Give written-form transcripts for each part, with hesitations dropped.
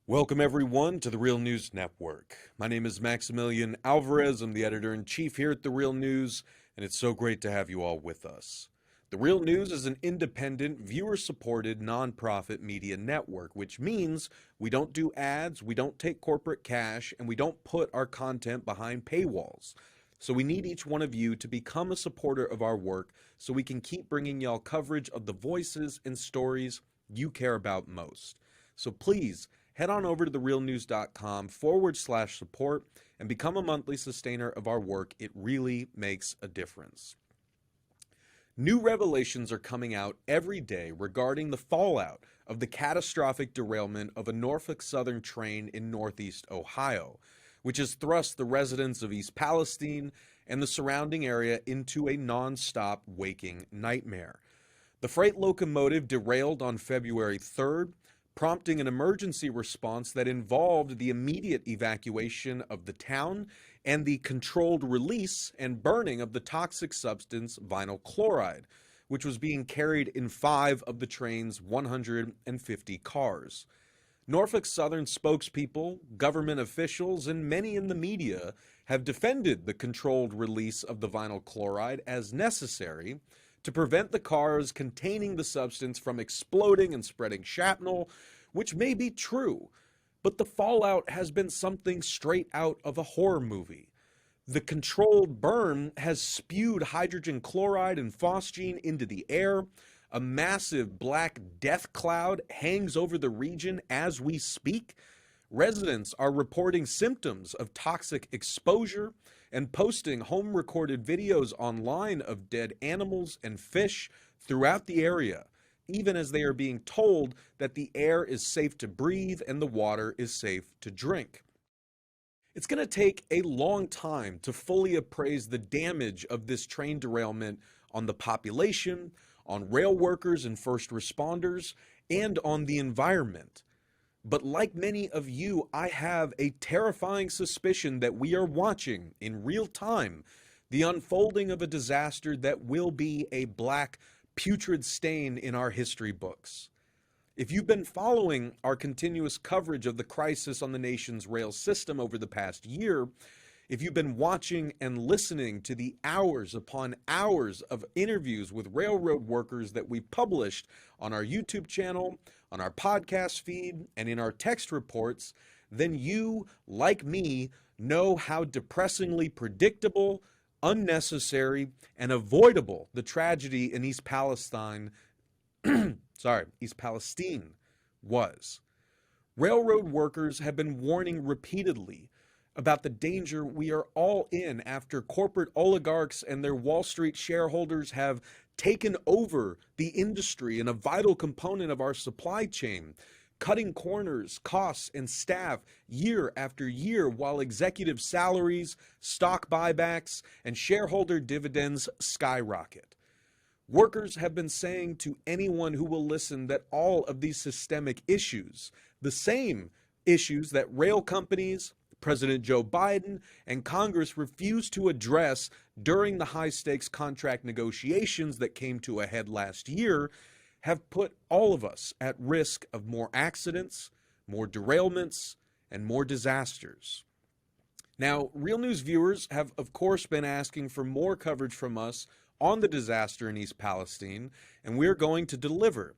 Welcome, everyone, to the Real News Network. My name is Maximillian Alvarez. I'm the editor-in-chief here at The Real News, and it's so great to have you all with us. The Real News is an independent, viewer-supported, nonprofit media network, which means we don't do ads, we don't take corporate cash, and we don't put our content behind paywalls. So we need each one of you to become a supporter of our work so we can keep bringing y'all coverage of the voices and stories you care about most. So please, head on over to therealnews.com/support and become a monthly sustainer of our work. It really makes a difference. New revelations are coming out every day regarding the fallout of the catastrophic derailment of a Norfolk Southern train in Northeast Ohio, which has thrust the residents of East Palestine and the surrounding area into a non-stop waking nightmare. The freight locomotive derailed on February 3rd, prompting an emergency response that involved the immediate evacuation of the town and the controlled release and burning of the toxic substance vinyl chloride, which was being carried in 5 of the train's 150 cars. Norfolk Southern spokespeople, government officials, and many in the media have defended the controlled release of the vinyl chloride as necessary to prevent the cars containing the substance from exploding and spreading shrapnel, which may be true, but the fallout has been something straight out of a horror movie. The controlled burn has spewed hydrogen chloride and phosgene into the air. A massive black death cloud hangs over the region as we speak. Residents are reporting symptoms of toxic exposure and posting home-recorded videos online of dead animals and fish throughout the area, even as they are being told that the air is safe to breathe and the water is safe to drink. It's going to take a long time to fully appraise the damage of this train derailment on the population, on rail workers and first responders, and on the environment. But like many of you, I have a terrifying suspicion that we are watching in real time the unfolding of a disaster that will be a black, putrid stain in our history books. If you've been following our continuous coverage of the crisis on the nation's rail system over the past year, if you've been watching and listening to the hours upon hours of interviews with railroad workers that we published on our YouTube channel, on our podcast feed, and in our text reports, then you, like me, know how depressingly predictable, unnecessary, and avoidable the tragedy in East Palestine was. Railroad workers have been warning repeatedly about the danger we are all in after corporate oligarchs and their Wall Street shareholders have taken over the industry and a vital component of our supply chain, cutting corners, costs, and staff year after year while executive salaries, stock buybacks, and shareholder dividends skyrocket. Workers have been saying to anyone who will listen that all of these systemic issues, the same issues that rail companies, President Joe Biden, and Congress refused to address during the high-stakes contract negotiations that came to a head last year, have put all of us at risk of more accidents, more derailments, and more disasters. Now, Real News viewers have, of course, been asking for more coverage from us on the disaster in East Palestine, and we're going to deliver.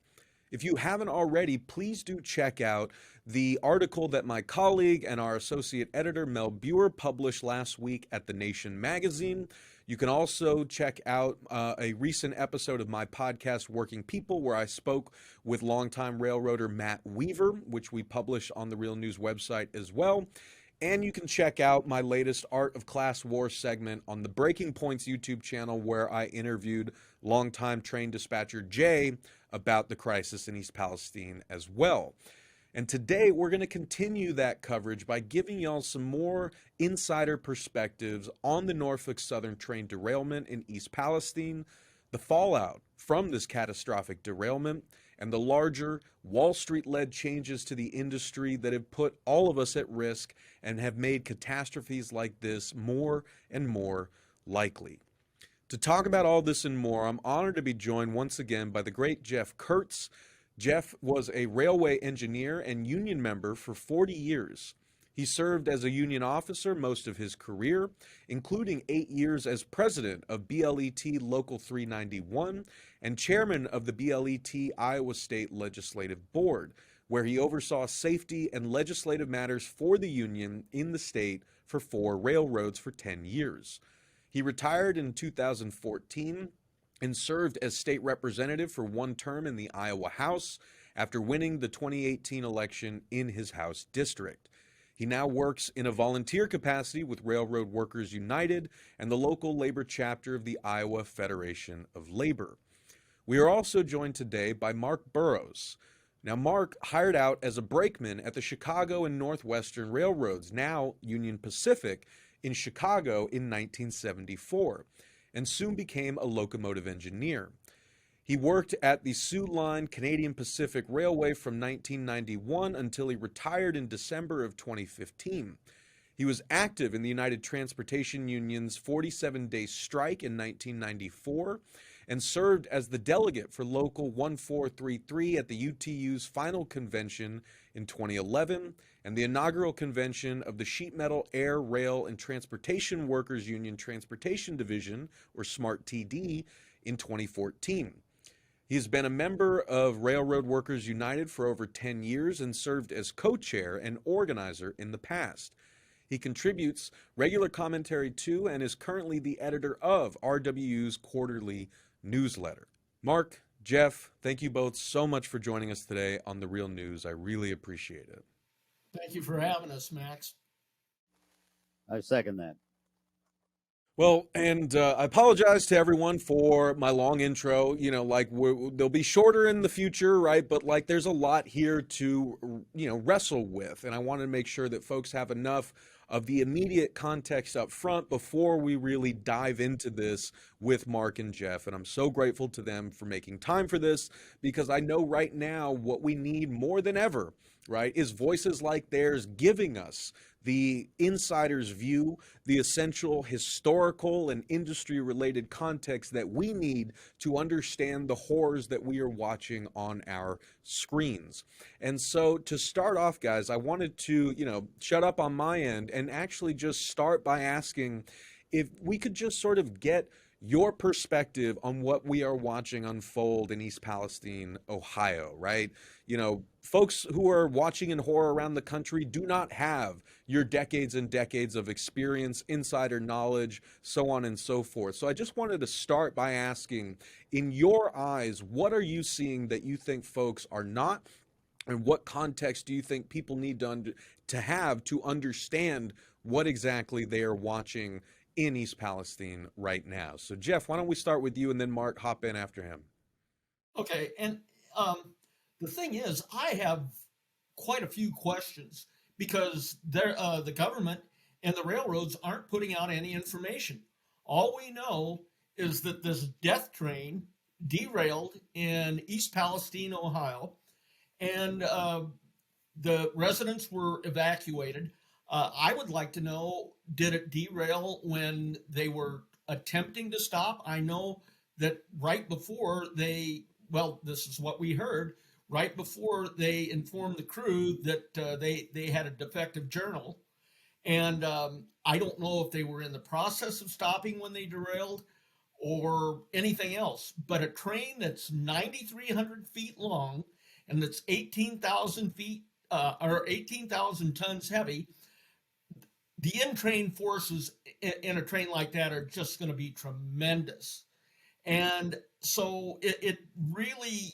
If you haven't already, please do check out the article that my colleague and our associate editor, Mel Buer, published last week at The Nation magazine. You can also check out a recent episode of my podcast, Working People, where I spoke with longtime railroader Matt Weaver, which we publish on the Real News website as well. And you can check out my latest Art of Class War segment on the Breaking Points YouTube channel, where I interviewed longtime train dispatcher Jay about the crisis in East Palestine as well. And today we're going to continue that coverage by giving y'all some more insider perspectives on the Norfolk Southern train derailment in East Palestine, the fallout from this catastrophic derailment, and the larger Wall Street-led changes to the industry that have put all of us at risk and have made catastrophes like this more and more likely. To talk about all this and more, I'm honored to be joined once again by the great Jeff Kurtz, Jeff was a railway engineer and union member for 40 years. He served as a union officer most of his career, including 8 years as president of BLET Local 391 and chairman of the BLET Iowa State Legislative Board, where he oversaw safety and legislative matters for the union in the state for 4 railroads for 10 years. He retired in 2014 and served as state representative for 1 term in the Iowa House after winning the 2018 election in his House district. He now works in a volunteer capacity with Railroad Workers United and the local labor chapter of the Iowa Federation of Labor. We are also joined today by Mark Burrows. Now, Mark hired out as a brakeman at the Chicago and Northwestern Railroads, now Union Pacific, in Chicago in 1974, and soon became a locomotive engineer. He worked at the Soo Line Canadian Pacific Railway from 1991 until he retired in December of 2015. He was active in the United Transportation Union's 47-day strike in 1994 and served as the delegate for Local 1433 at the UTU's final convention in 2011 and the inaugural convention of the Sheet Metal, Air, Rail, and Transportation Workers Union Transportation Division, or SMART-TD, in 2014. He has been a member of Railroad Workers United for over 10 years and served as co-chair and organizer in the past. He contributes regular commentary to and is currently the editor of RWU's quarterly newsletter. Mark, Jeff, thank you both so much for joining us today on The Real News. I really appreciate it. Thank you for having us, Max. I second that. Well, and I apologize to everyone for my long intro. You know, like they'll be shorter in the future, right? But like there's a lot here to, wrestle with. And I want to make sure that folks have enough of the immediate context up front before we really dive into this with Mark and Jeff. And I'm so grateful to them for making time for this, because I know right now what we need more than ever, right, is voices like theirs giving us the insider's view, the essential historical and industry-related context that we need to understand the horrors that we are watching on our screens. And so to start off, guys, I wanted to, shut up on my end and actually just start by asking if we could just sort of get your perspective on what we are watching unfold in East Palestine, Ohio, right? Folks who are watching in horror around the country do not have your decades and decades of experience, insider knowledge, so on and so forth. So I just wanted to start by asking, in your eyes, what are you seeing that you think folks are not? And what context do you think people need to have to understand what exactly they are watching in East Palestine right now? So Jeff, why don't we start with you and then Mark hop in after him. Okay, and the thing is, I have quite a few questions because the government and the railroads aren't putting out any information. All we know is that this death train derailed in East Palestine, Ohio, and the residents were evacuated. I would like to know, did it derail when they were attempting to stop? I know that right before this is what we heard, right before they informed the crew that they had a defective journal. And I don't know if they were in the process of stopping when they derailed or anything else. But a train that's 9,300 feet long and that's 18,000 feet or 18,000 tons heavy, the in-train forces in a train like that are just going to be tremendous. And so it really,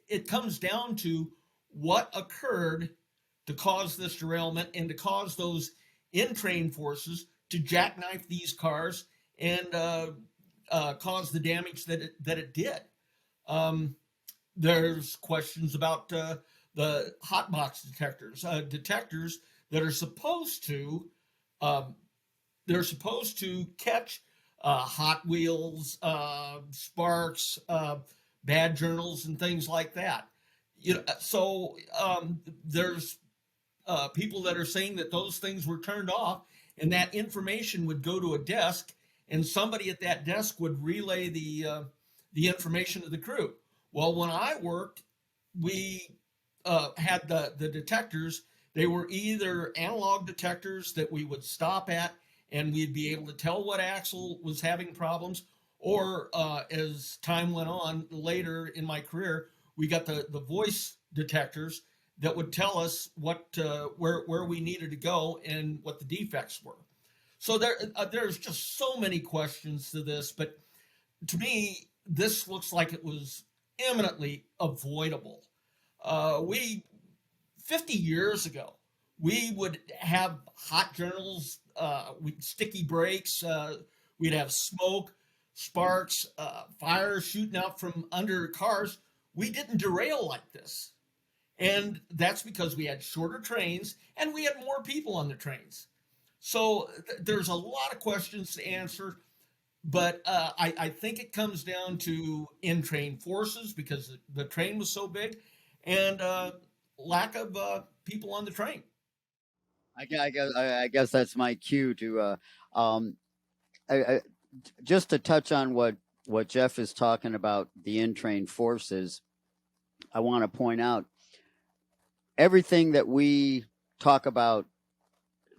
it comes down to what occurred to cause this derailment and to cause those in-train forces to jackknife these cars and cause the damage that it did. There's questions about the hot box detectors that are supposed to catch Hot Wheels, sparks, bad journals, and things like that. So there's people that are saying that those things were turned off, and that information would go to a desk, and somebody at that desk would relay the information to the crew. Well, when I worked, we had the detectors. They were either analog detectors that we would stop at and we'd be able to tell what axle was having problems, or as time went on later in my career, we got the voice detectors that would tell us what where we needed to go and what the defects were. So there's just so many questions to this, but to me, this looks like it was eminently avoidable. We 50 years ago, we would have hot journals, sticky brakes, we'd have smoke, sparks, fire shooting out from under cars. We didn't derail like this. And that's because we had shorter trains and we had more people on the trains. So there's a lot of questions to answer, but I think it comes down to in-train forces because the train was so big, and lack of people on the train. I guess that's my cue to I, just to touch on what Jeff is talking about, the in-train forces. I want to point out everything that we talk about,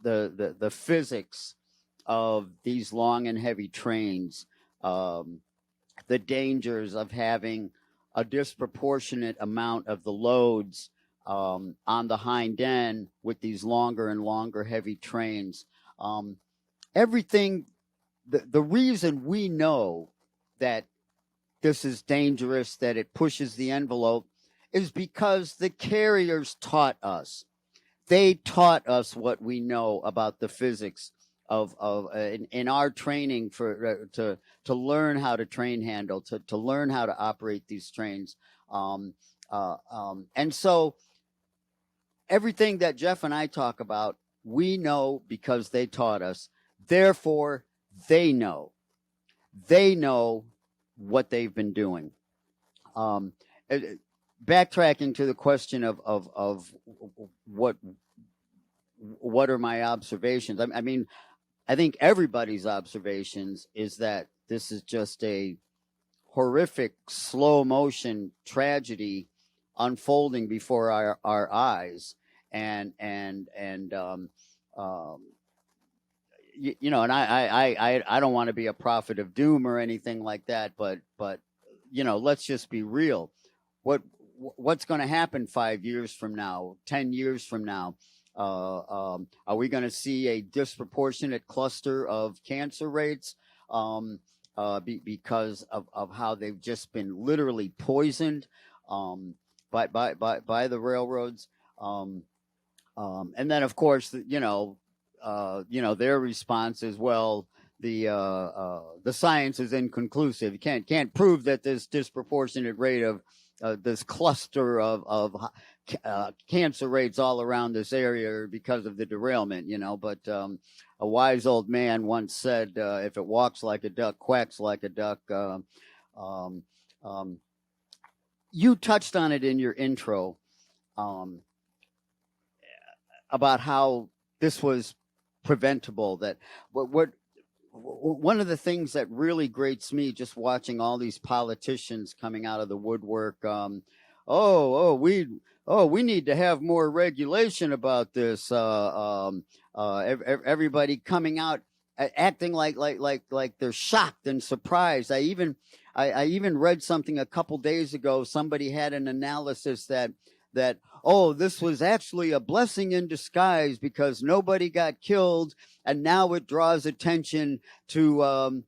the physics of these long and heavy trains, the dangers of having a disproportionate amount of the loads on the hind end with these longer and longer heavy trains. Everything, the reason we know that this is dangerous, that it pushes the envelope, is because the carriers taught us. They taught us what we know about the physics of in our training to learn how to train handle, to learn how to operate these trains. And so everything that Jeff and I talk about, we know because they taught us. Therefore, they know what they've been doing. Backtracking to the question of what are my observations? I mean, I think everybody's observations is that this is just a horrific slow motion tragedy unfolding before our eyes, and you know, and I don't want to be a prophet of doom or anything like that, but you know, let's just be real. What's going to happen 5 years from now, 10 years from now? Are we going to see a disproportionate cluster of cancer rates because of how they've just been literally poisoned by the railroads? And then, of course, you know, their response is, well, the science is inconclusive. You can't prove that this disproportionate rate of this cluster of cancer rates all around this area because of the derailment, you know. But a wise old man once said, if it walks like a duck, quacks like a duck. You touched on it in your intro about how this was preventable. That what one of the things that really grates me just watching all these politicians coming out of the woodwork, we need to have more regulation about this. Everybody coming out acting like they're shocked and surprised. I even read something a couple days ago. Somebody had an analysis that this was actually a blessing in disguise because nobody got killed, and now it draws attention to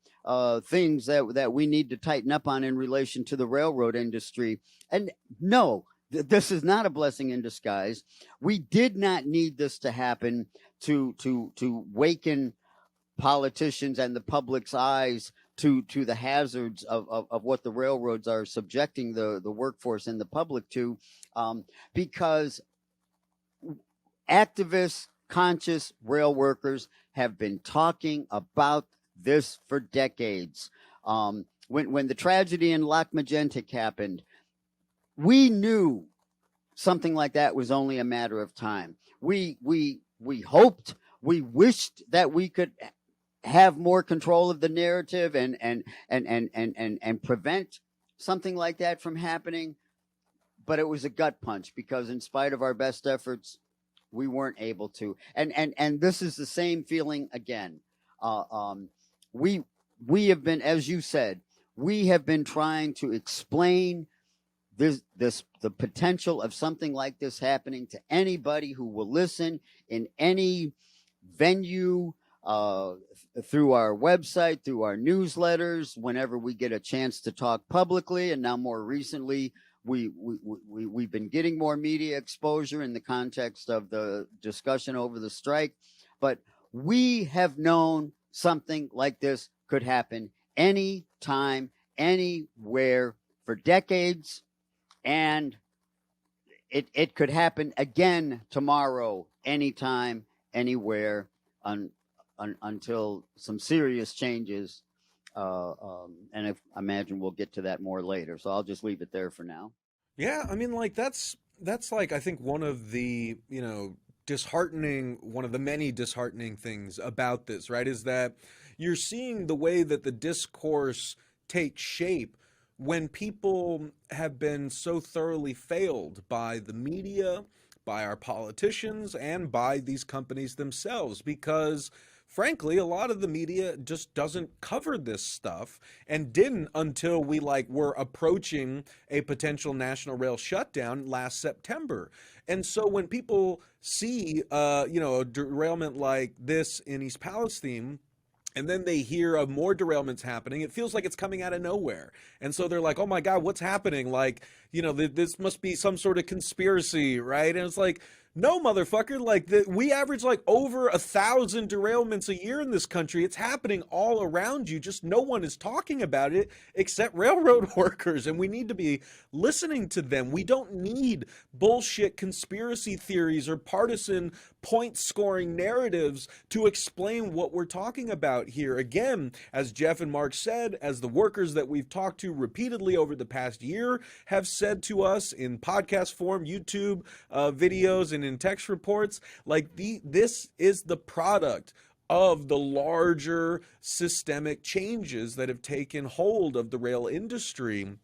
things that we need to tighten up on in relation to the railroad industry. And no, this is not a blessing in disguise. We did not need this to happen to waken politicians and the public's eyes to the hazards of what the railroads are subjecting the workforce and the public to, because activists, conscious rail workers have been talking about this for decades. When the tragedy in Lac Magentic happened, we knew something like that was only a matter of time. We hoped, we wished that we could have more control of the narrative and prevent something like that from happening, but it was a gut punch because in spite of our best efforts, we weren't able to. And this is the same feeling again. Uh, um, we have been, as you said, we have been trying to explain the potential of something like this happening to anybody who will listen in any venue, through our website, through our newsletters, whenever we get a chance to talk publicly, and now more recently, we've been getting more media exposure in the context of the discussion over the strike. But we have known something like this could happen anytime, anywhere for decades, and it could happen again tomorrow, anytime, anywhere, until some serious changes. And I imagine we'll get to that more later. So I'll just leave it there for now. Yeah, I mean, like that's like I think one of the one of the many disheartening things about this, right, is that you're seeing the way that the discourse takes shape when people have been so thoroughly failed by the media, by our politicians, and by these companies themselves, because frankly, a lot of the media just doesn't cover this stuff and didn't until we were approaching a potential national rail shutdown last September. And so when people see a derailment like this in East Palestine, and then they hear of more derailments happening, it feels like it's coming out of nowhere. And so they're like, oh my God, what's happening? This must be some sort of conspiracy, right? And it's like, no, motherfucker, we average over 1,000 derailments a year in this country. It's happening all around you. Just no one is talking about it except railroad workers, and we need to be listening to them. We don't need bullshit conspiracy theories or partisan point scoring narratives to explain what we're talking about here. Again, as Jeff and Mark said, as the workers that we've talked to repeatedly over the past year have said to us in podcast form, YouTube videos, and in text reports, this is the product of the larger systemic changes that have taken hold of the rail industry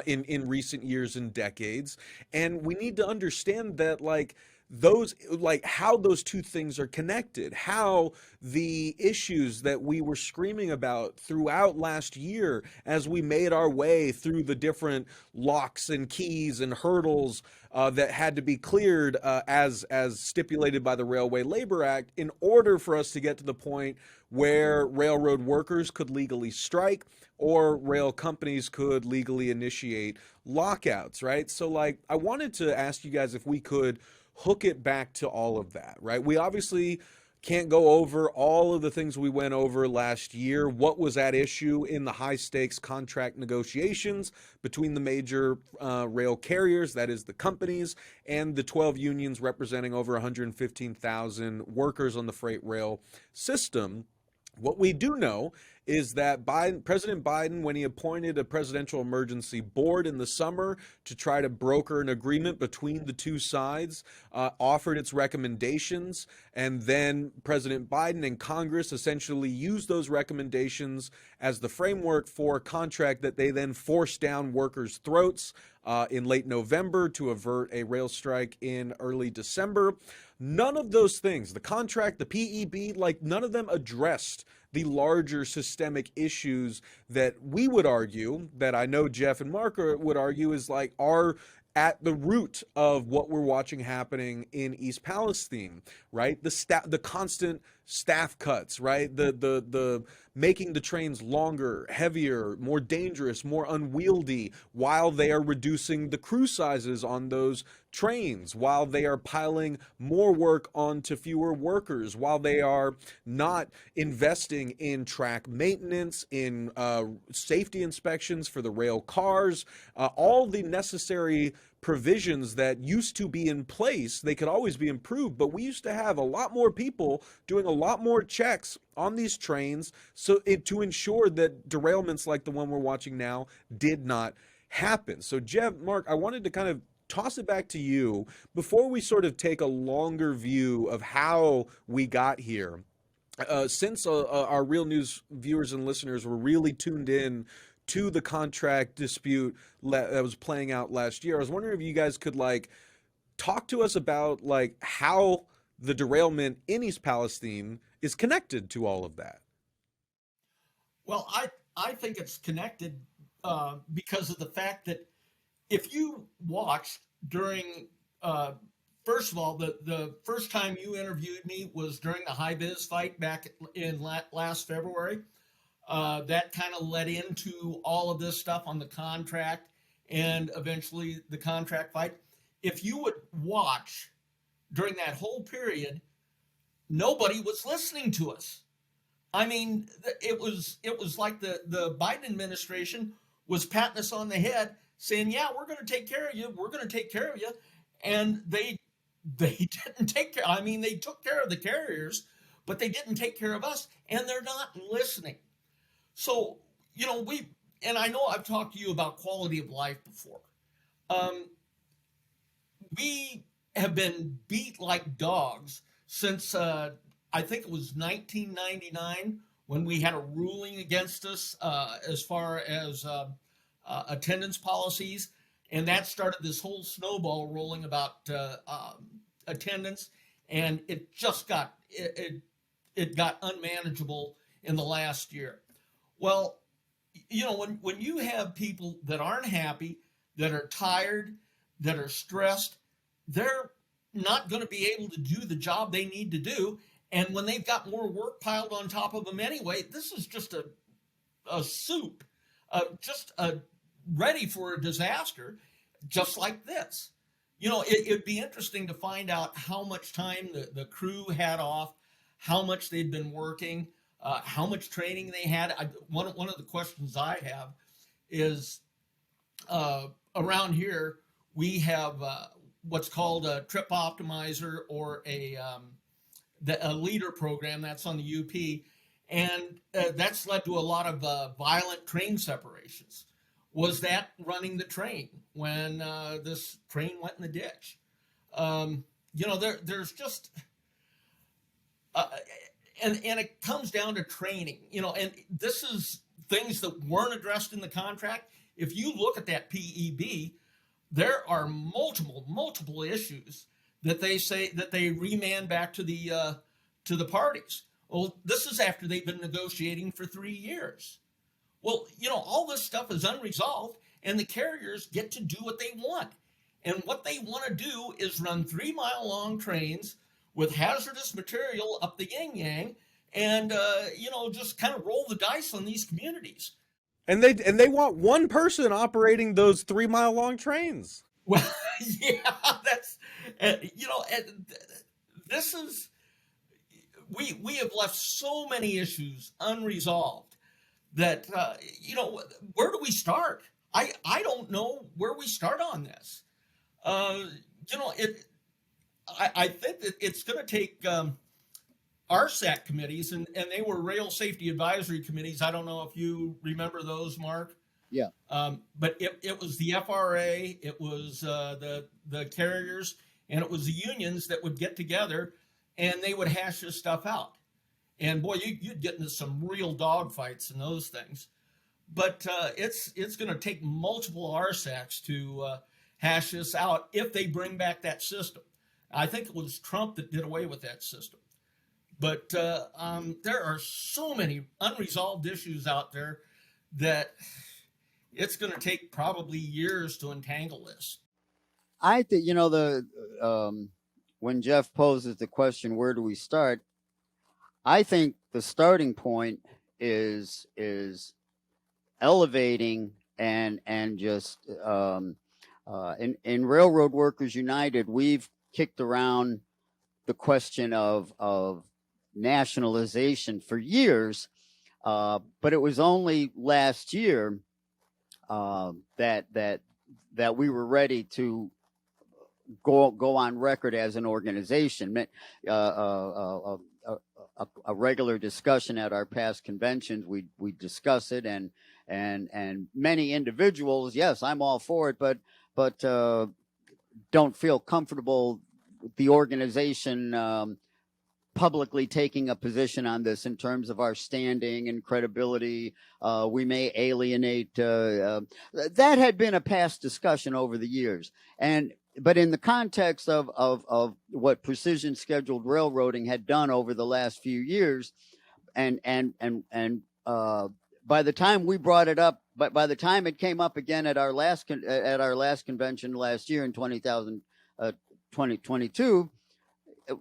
in recent years and decades. And we need to understand that how those two things are connected, how the issues that we were screaming about throughout last year as we made our way through the different locks and keys and hurdles that had to be cleared as stipulated by the Railway Labor Act in order for us to get to the point where railroad workers could legally strike or rail companies could legally initiate lockouts, right? So I wanted to ask you guys if we could hook it back to all of that, right? We obviously can't go over all of the things we went over last year. What was at issue in the high stakes contract negotiations between the major rail carriers, that is the companies, and the 12 unions representing over 115,000 workers on the freight rail system. What we do know is that President Biden, when he appointed a presidential emergency board in the summer to try to broker an agreement between the two sides, offered its recommendations, and then President Biden and Congress essentially used those recommendations as the framework for a contract that they then forced down workers' throats in late November to avert a rail strike in early December. None of those things, the contract, the PEB, none of them addressed the larger systemic issues that we would argue, that I know Jeff and Mark would argue are at the root of what we're watching happening in East Palestine, right? The constant staff cuts, right? The making the trains longer, heavier, more dangerous, more unwieldy, while they are reducing the crew sizes on those trains, while they are piling more work onto fewer workers, while they are not investing in track maintenance, in safety inspections for the rail cars, all the necessary provisions that used to be in place. They could always be improved, but we used to have a lot more people doing a lot more checks on these trains to ensure that derailments like the one we're watching now did not happen. So Jeff, Mark, I wanted to kind of toss it back to you before we sort of take a longer view of how we got here. Since our Real News viewers and listeners were really tuned in to the contract dispute that was playing out last year. I was wondering if you guys could like talk to us about like how the derailment in East Palestine is connected to all of that. Well, I think it's connected because of the fact that if you watched during, first of all, the first time you interviewed me was during the high vis fight back in last February. That kind of led into all of this stuff on the contract and eventually the contract fight. If you would watch during that whole period, nobody was listening to us. I mean, it was like the Biden administration was patting us on the head, saying, "Yeah, we're going to take care of you. We're going to take care of you," and they didn't take care. I mean, they took care of the carriers, but they didn't take care of us, and they're not listening. So, and I know I've talked to you about quality of life before. We have been beat like dogs since I think it was 1999 when we had a ruling against us as far as attendance policies, and that started this whole snowball rolling about attendance, and it just got it got unmanageable in the last year. Well, when you have people that aren't happy, that are tired, that are stressed, they're not going to be able to do the job they need to do. And when they've got more work piled on top of them anyway, this is just a soup, ready for a disaster, just like this. It'd be interesting to find out how much time the crew had off, how much they'd been working, how much training they had. One of the questions I have is around here we have what's called a trip optimizer or a leader program that's on the UP, and that's led to a lot of violent train separations. Was that running the train when this train went in the ditch? There's just and it comes down to training, and this is things that weren't addressed in the contract. If you look at that PEB, there are multiple issues that they say that they remand back to the parties. Well, this is after they've been negotiating for 3 years. Well, all this stuff is unresolved, and the carriers get to do what they want. And what they want to do is run 3-mile-long trains with hazardous material up the yin-yang and, just kind of roll the dice on these communities. And they want one person operating those 3-mile-long trains. Well, yeah, that's, this is, we have left so many issues unresolved that, where do we start? I don't know where we start on this. I think that it's going to take RSAC committees, and they were rail safety advisory committees. I don't know if you remember those, Mark. Yeah. But it was the FRA, it was the carriers, and it was the unions that would get together, and they would hash this stuff out. And boy, you'd get into some real dogfights in those things. But it's going to take multiple RSACs to hash this out if they bring back that system. I think it was Trump that did away with that system. But there are so many unresolved issues out there that it's going to take probably years to untangle this. I think, when Jeff poses the question, where do we start? I think the starting point is elevating and just in Railroad Workers United, we've kicked around the question of nationalization for years, but it was only last year that we were ready to go on record as an organization. A regular discussion at our past conventions, we discuss it, and many individuals, yes, I'm all for it, but don't feel comfortable with the organization publicly taking a position on this in terms of our standing and credibility. We may alienate. That had been a past discussion over the years, but in the context of what precision scheduled railroading had done over the last few years, and by the time we brought it up, but by the time it came up again at our last convention last year in 2022,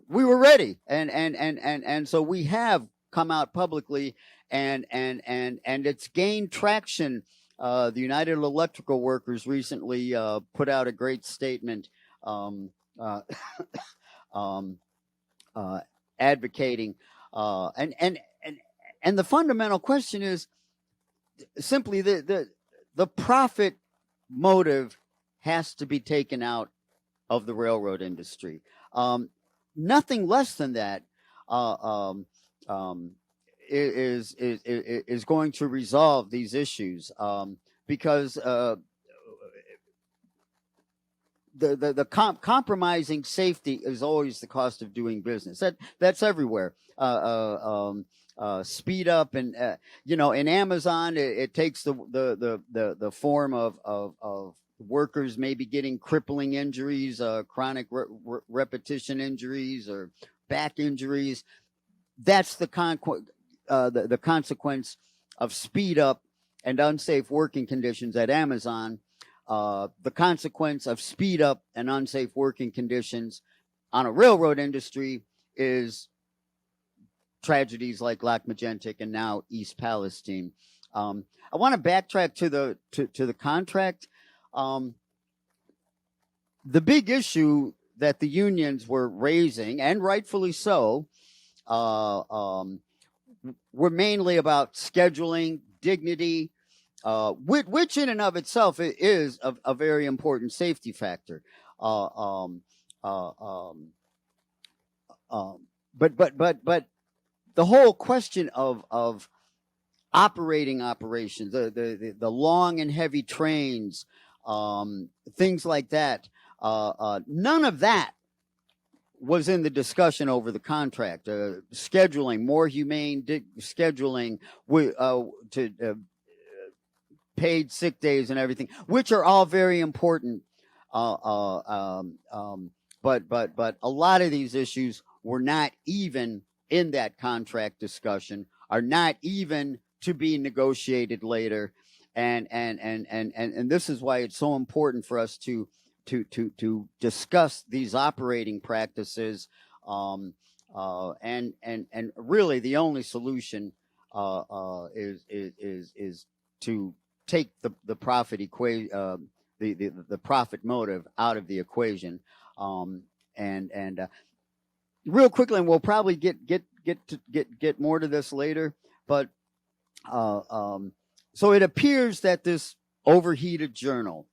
we were ready, and so we have come out publicly, and it's gained traction. The United Electrical Workers recently put out a great statement advocating, and the fundamental question is simply the profit motive has to be taken out of the railroad industry. Nothing less than that is going to resolve these issues, because the compromising safety is always the cost of doing business. That's everywhere. Speed up, and in Amazon, it takes the form of workers maybe getting crippling injuries, chronic repetition injuries, or back injuries. That's the consequence of speed up and unsafe working conditions at Amazon. The consequence of speed up and unsafe working conditions on a railroad industry is tragedies like Lac Magentic and now East Palestine. I want to backtrack to the contract. The big issue that the unions were raising, and rightfully so, were mainly about scheduling, dignity, which in and of itself is a very important safety factor. But the whole question of operations, the long and heavy trains, things like that, none of that was in the discussion over the contract. Scheduling, more humane scheduling, to paid sick days and everything, which are all very important. But a lot of these issues were not even in that contract discussion, are not even to be negotiated later, and this is why it's so important for us to discuss these operating practices, and really the only solution is to take the profit the profit motive out of the equation, real quickly, and we'll probably get more to this later, but so it appears that this overheated journal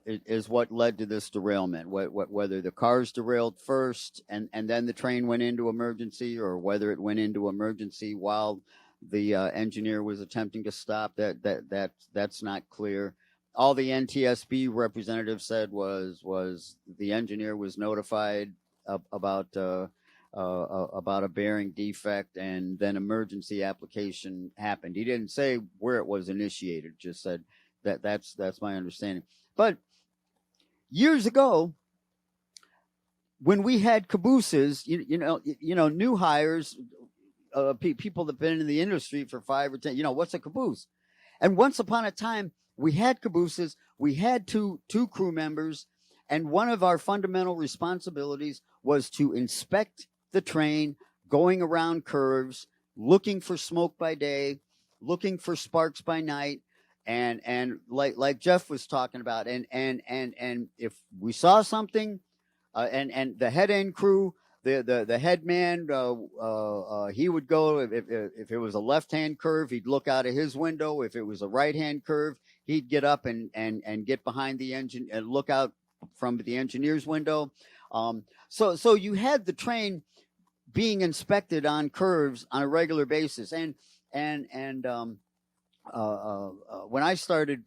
is what led to this derailment. Whether the cars derailed first and then the train went into emergency, or whether it went into emergency while the engineer was attempting to stop, that's not clear. All the NTSB representative said was the engineer was notified about a bearing defect, and then emergency application happened. He didn't say where it was initiated, just said that's my understanding. But years ago, when we had cabooses, you know, new hires, people that've been in the industry for 5 or 10, what's a caboose? And once upon a time, we had cabooses, we had two crew members, and one of our fundamental responsibilities was to inspect the train going around curves, looking for smoke by day, looking for sparks by night, and like Jeff was talking about, and if we saw something, and the head end crew, the head man, he would go, if it was a left hand curve, he'd look out of his window. If it was a right hand curve, he'd get up and get behind the engine and look out from the engineer's window. So you had the train being inspected on curves on a regular basis, and when I started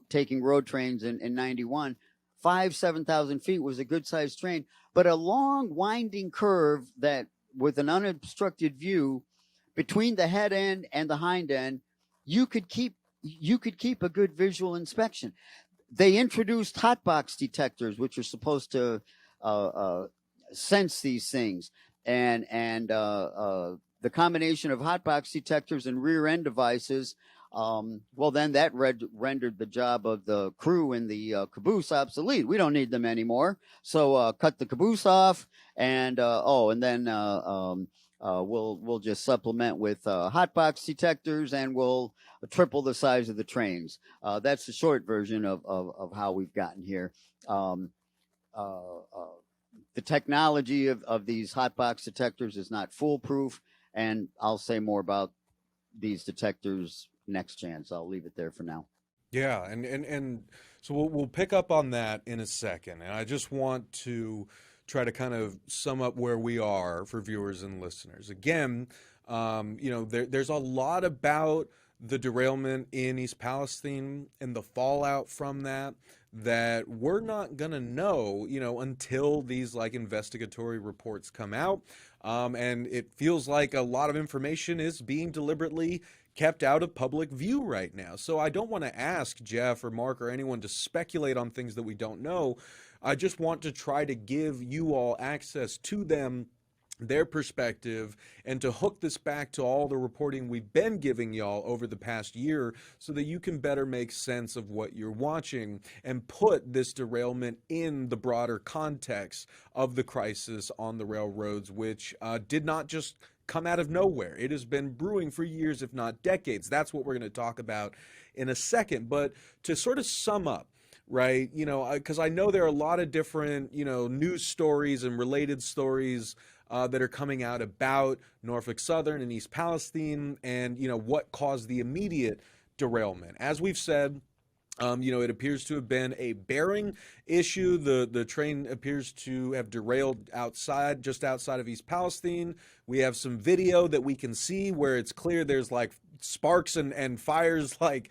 taking road trains in 91, 7,000 feet was a good sized train, but a long winding curve that with an unobstructed view between the head end and the hind end, you could keep a good visual inspection. They introduced hotbox detectors, which are supposed to sense these things, and the combination of hotbox detectors and rear end devices. Well, then that rendered the job of the crew in the caboose obsolete. We don't need them anymore. So cut the caboose off, and then we'll just supplement with hotbox detectors, and we'll triple the size of the trains. That's the short version of how we've gotten here. The technology of these hotbox detectors is not foolproof, and I'll say more about these detectors next chance. I'll leave it there for now. Yeah, and so we'll pick up on that in a second. And I just want to try to kind of sum up where we are for viewers and listeners. Again, there's a lot about the derailment in East Palestine and the fallout from that we're not gonna know, until these like investigatory reports come out. And it feels like a lot of information is being deliberately kept out of public view right now. So I don't want to ask Jeff or Mark or anyone to speculate on things that we don't know. I just want to try to give you all access to them, their perspective, and to hook this back to all the reporting we've been giving y'all over the past year so that you can better make sense of what you're watching and put this derailment in the broader context of the crisis on the railroads, which did not just come out of nowhere. It has been brewing for years, if not decades. That's what we're going to talk about in a second. But to sort of sum up, right, because I know there are a lot of different, news stories and related stories that are coming out about Norfolk Southern and East Palestine and, what caused the immediate derailment. As we've said, it appears to have been a bearing issue. The train appears to have derailed just outside of East Palestine. We have some video that we can see where it's clear there's like sparks and fires, like,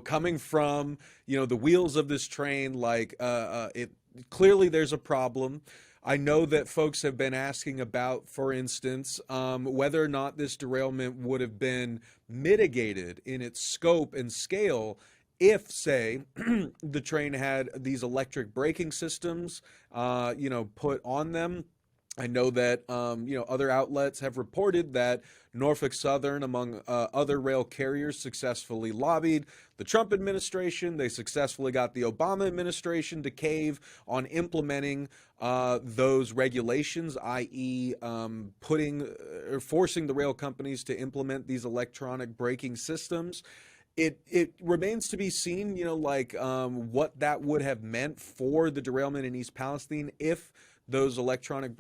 coming from, the wheels of this train. Like, it clearly there's a problem. I know that folks have been asking about, for instance, whether or not this derailment would have been mitigated in its scope and scale if, say, the train had these electric braking systems, put on them. I know that, other outlets have reported that Norfolk Southern, among other rail carriers, successfully lobbied the Trump administration. They successfully got the Obama administration to cave on implementing those regulations, i.e. Forcing the rail companies to implement these electronic braking systems. It remains to be seen, what that would have meant for the derailment in East Palestine if those electronic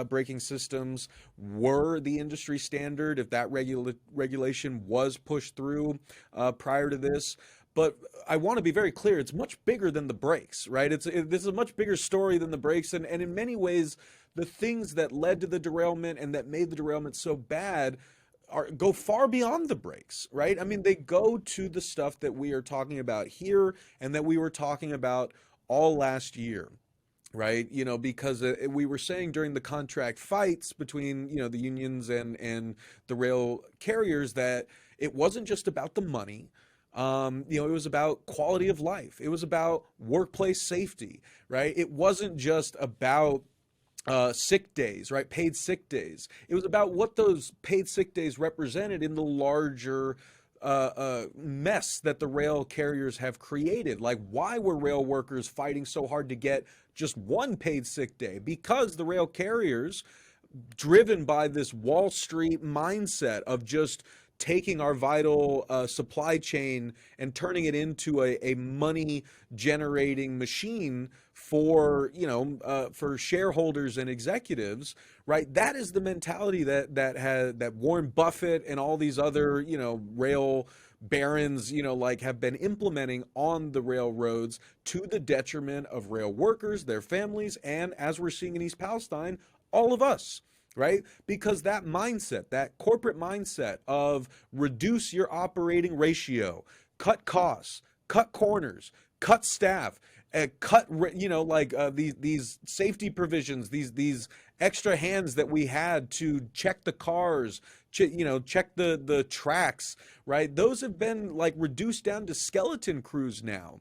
braking systems were the industry standard, if that regulation was pushed through prior to this. But I want to be very clear, it's much bigger than the brakes, right? This is a much bigger story than the brakes. And in many ways, the things that led to the derailment and that made the derailment so bad go far beyond the brakes, right? I mean, they go to the stuff that we are talking about here and that we were talking about all last year, right? Because we were saying during the contract fights between, the unions and the rail carriers that it wasn't just about the money. It was about quality of life. It was about workplace safety, right? It wasn't just about sick days, right? Paid sick days. It was about what those paid sick days represented in the larger mess that the rail carriers have created. Like, why were rail workers fighting so hard to get just one paid sick day? Because the rail carriers, driven by this Wall Street mindset of just taking our vital supply chain and turning it into a money generating machine for for shareholders and executives, right? That is the mentality that Warren Buffett and all these other rail barons have been implementing on the railroads to the detriment of rail workers, their families, and, as we're seeing in East Palestine, all of us. Right? Because that mindset, that corporate mindset of reduce your operating ratio, cut costs, cut corners, cut staff, these safety provisions, these extra hands that we had to check the cars, check the tracks, right? Those have been like reduced down to skeleton crews now.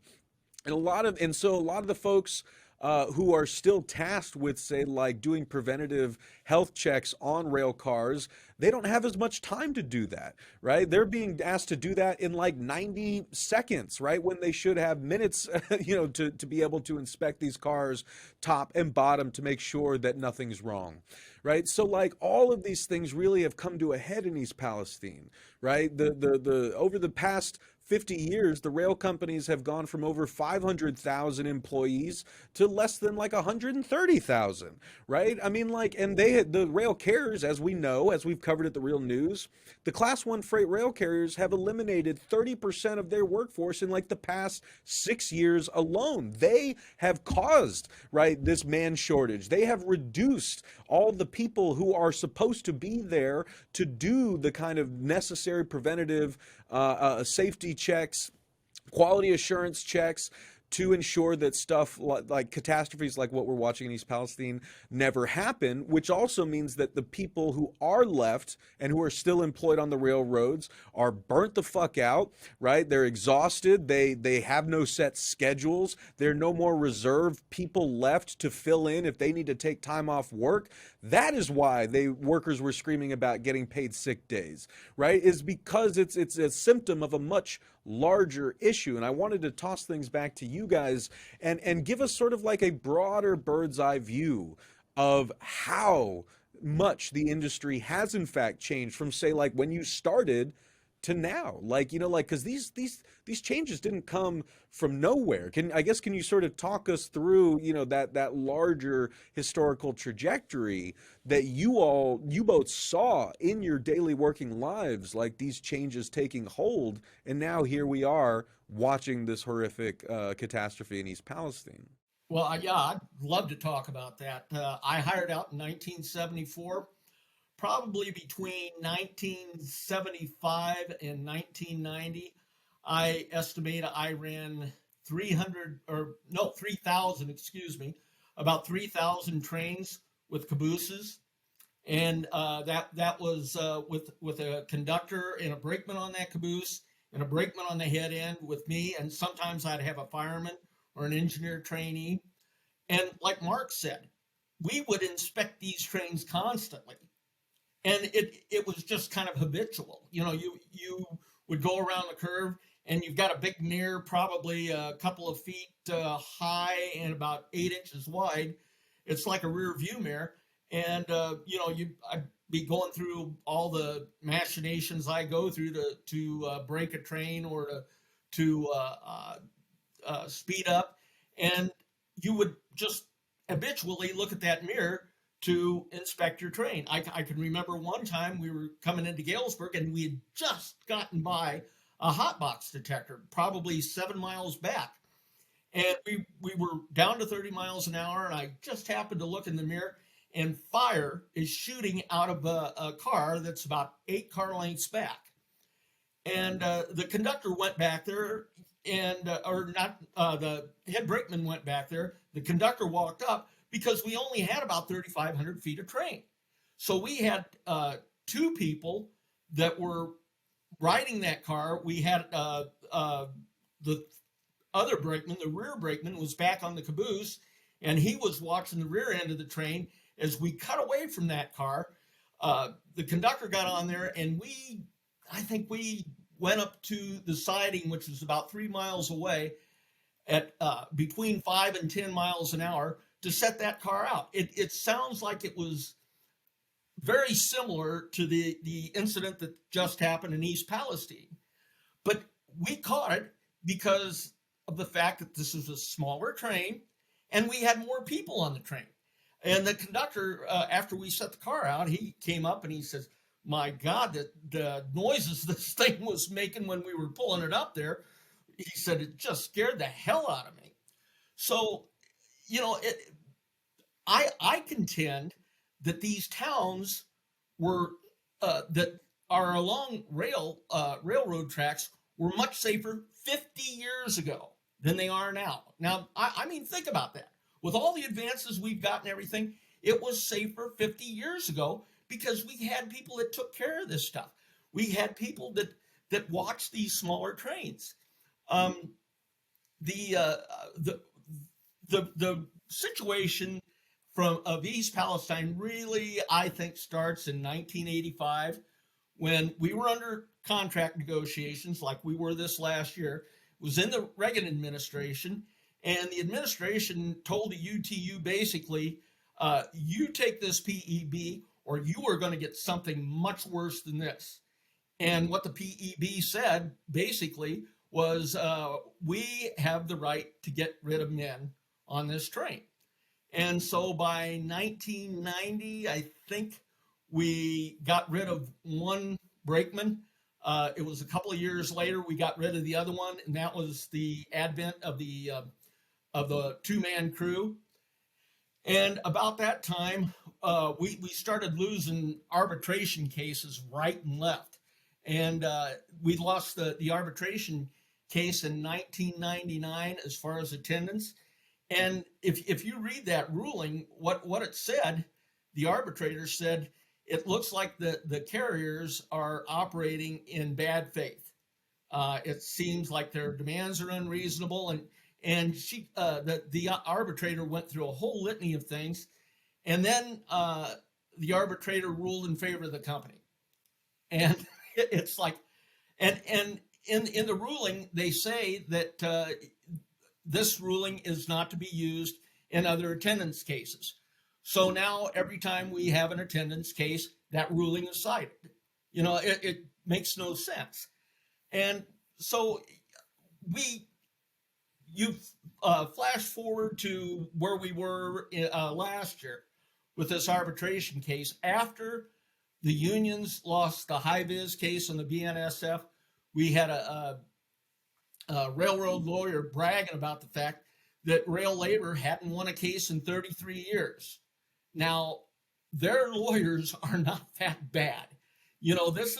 So a lot of the folks who are still tasked with, say, like doing preventative health checks on rail cars, they don't have as much time to do that, right? They're being asked to do that in like 90 seconds, right? When they should have minutes, to be able to inspect these cars top and bottom to make sure that nothing's wrong, right? So like all of these things really have come to a head in East Palestine, right? The over the past 50 years, the rail companies have gone from over 500,000 employees to less than like 130,000, right? I mean, like, and the rail carriers, as we know, as we've covered at the Real News, the Class 1 freight rail carriers have eliminated 30% of their workforce in like the past 6 years alone. They have caused, right, this man shortage. They have reduced all the people who are supposed to be there to do the kind of necessary preventative safety checks, quality assurance checks, to ensure that stuff like catastrophes like what we're watching in East Palestine never happen, which also means that the people who are left and who are still employed on the railroads are burnt the fuck out, right? They're exhausted. They have no set schedules. There are no more reserve people left to fill in if they need to take time off work. That is why workers were screaming about getting paid sick days, right? Is because it's a symptom of a much larger issue. And I wanted to toss things back to you guys and give us sort of like a broader bird's eye view of how much the industry has in fact changed from, say, like when you started to now. Like, because these changes didn't come from nowhere. Can you sort of talk us through, that larger historical trajectory that you both saw in your daily working lives, like these changes taking hold, and now here we are watching this horrific catastrophe in East Palestine. Well, yeah, I'd love to talk about that. I hired out in 1974. Probably between 1975 and 1990, I estimate I ran 3,000, about 3,000 trains with cabooses. And that was with a conductor and a brakeman on that caboose and a brakeman on the head end with me. And sometimes I'd have a fireman or an engineer trainee. And like Mark said, we would inspect these trains constantly. And it was just kind of habitual. You would go around the curve and you've got a big mirror, probably a couple of feet high and about 8 inches wide. It's like a rear view mirror. And, I'd be going through all the machinations I go through to break a train or to speed up. And you would just habitually look at that mirror to inspect your train. I can remember one time we were coming into Galesburg and we had just gotten by a hot box detector, probably 7 miles back. And we were down to 30 miles an hour, and I just happened to look in the mirror, and fire is shooting out of a car that's about 8 car lengths back. And the conductor went back there, and the head brakeman went back there. The conductor walked up, because we only had about 3,500 feet of train. So we had 2 people that were riding that car. We had the other brakeman, the rear brakeman, was back on the caboose, and he was watching the rear end of the train as we cut away from that car. The conductor got on there, and I think we went up to the siding, which was about 3 miles away, at between 5 and 10 miles an hour, to set that car out. It sounds like it was very similar to the incident that just happened in East Palestine. But we caught it because of the fact that this was a smaller train and we had more people on the train. And the conductor, after we set the car out, he came up and he says, "My God, the noises this thing was making when we were pulling it up there," he said, "it just scared the hell out of me." So, I contend that these towns that are along railroad tracks were much safer 50 years ago than they are now. Now, I mean, think about that. With all the advances we've got and everything, it was safer 50 years ago because we had people that took care of this stuff. We had people that watched these smaller trains. The situation of East Palestine really, I think, starts in 1985 when we were under contract negotiations like we were this last year. It was in the Reagan administration, and the administration told the UTU basically, you take this PEB or you are going to get something much worse than this. And what the PEB said basically was, we have the right to get rid of men on this train. And so by 1990, I think we got rid of one brakeman. It was a couple of years later we got rid of the other one, and that was the advent of the two-man crew. And about that time, we started losing arbitration cases right and left. And we lost the arbitration case in 1999 as far as attendance. And if you read that ruling, what it said, the arbitrator said, it looks like the carriers are operating in bad faith. It seems like their demands are unreasonable. And the arbitrator went through a whole litany of things. And then the arbitrator ruled in favor of the company. And it's like, and in the ruling, they say that this ruling is not to be used in other attendance cases. So now every time we have an attendance case, that ruling is cited. You know, it makes no sense. And so you flash forward to where we were last year with this arbitration case. After the unions lost the high-vis case on the BNSF, we had a railroad lawyer bragging about the fact that rail labor hadn't won a case in 33 years. Now, their lawyers are not that bad. You know, this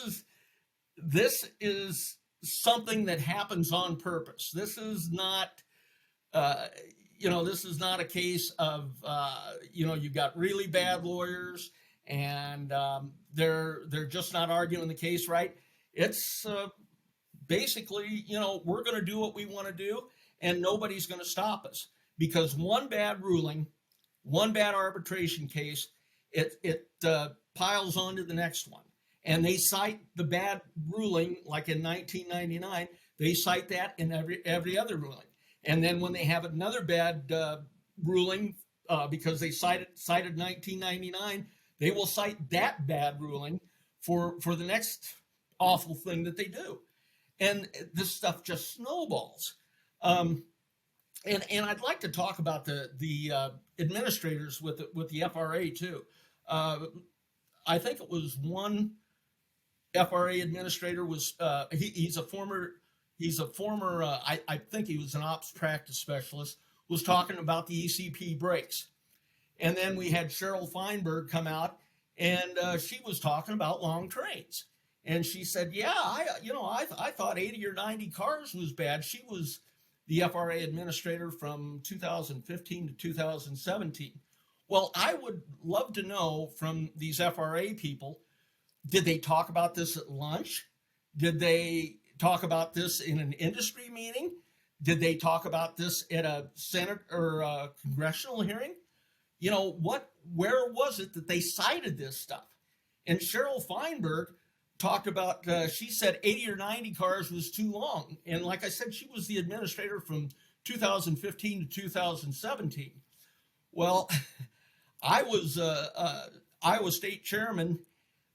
is something that happens on purpose. This is not, this is not a case of, you've got really bad lawyers and they're just not arguing the case right. It's basically, we're going to do what we want to do and nobody's going to stop us, because one bad ruling, one bad arbitration case, it piles on to the next one. And they cite the bad ruling, like in 1999, they cite that in every other ruling. And then when they have another bad ruling, because they cited 1999, they will cite that bad ruling for the next awful thing that they do. And this stuff just snowballs. And I'd like to talk about the administrators with the FRA too. I think it was one FRA administrator was he's a former I think he was an ops practice specialist, was talking about the ECP brakes. And then we had Cheryl Feinberg come out, and she was talking about long trains. And she said, yeah, I thought 80 or 90 cars was bad. She was the FRA administrator from 2015 to 2017. Well, I would love to know from these FRA people, did they talk about this at lunch? Did they talk about this in an industry meeting? Did they talk about this at a Senate or a congressional hearing? Where was it that they cited this stuff? And Cheryl Feinberg talked about, she said 80 or 90 cars was too long. And like I said, she was the administrator from 2015 to 2017. Well, I was Iowa State chairman